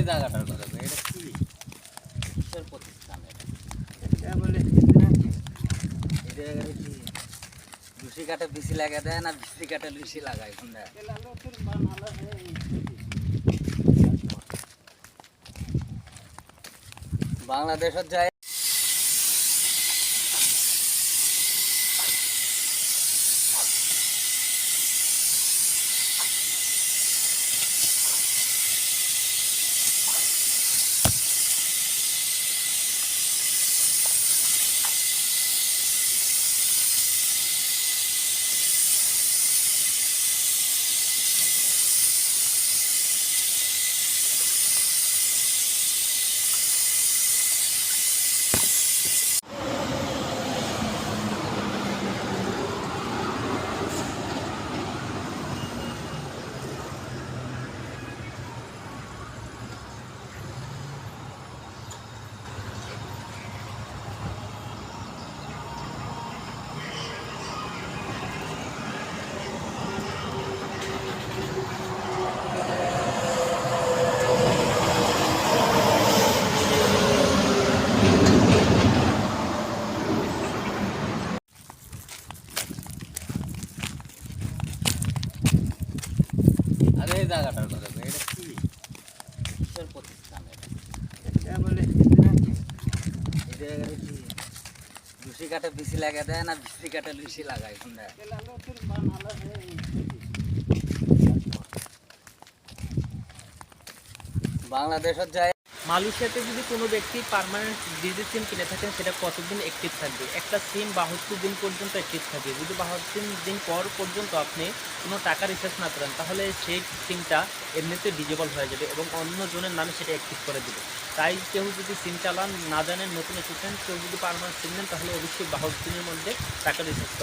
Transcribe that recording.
জায়গাটার কথা কই, এটা কি কিসের প্রতিষ্ঠান? এটা বলে এই জায়গায় কি লুসি কাঠে বেশি লাগা দেয় না বিসি কাঠে লুসি লাগায় কোনটা? বাংলাদেশের যায় আরে এই জায়গাটার কথা কই, এটা কি কিসের প্রতিষ্ঠান? এটা বলে এই জায়গায় কি লুসি কাঠে বেশি লাগা দেয় না বিসি কাঠে লুসি লাগায় কোনটা? বাংলাদেশের যায় মালয়েশিয়াতে যদি কোনো ব্যক্তি পার্মানেন্ট ডিজি সিম কিনে থাকেন সেটা কতদিন অ্যাক্টিভ থাকবে? একটা সিম 72 দিন পর্যন্ত অ্যাক্টিভ থাকবে। যদি 72 দিন পর পর্যন্ত আপনি কোনো টাকা রিচার্জ না করেন তাহলে সেই সিমটা এমনিতে ডিজেবল হয়ে যাবে এবং অন্য জনের নামে সেটা অ্যাক্টিভ করে দেবে। তাই কেউ যদি সিম চালান না জানেন, নতুন এসেছেন, কেউ যদি পার্মানেন্ট সিম নেন তাহলে অবশ্যই 72 দিনের মধ্যে টাকা রিচার্জ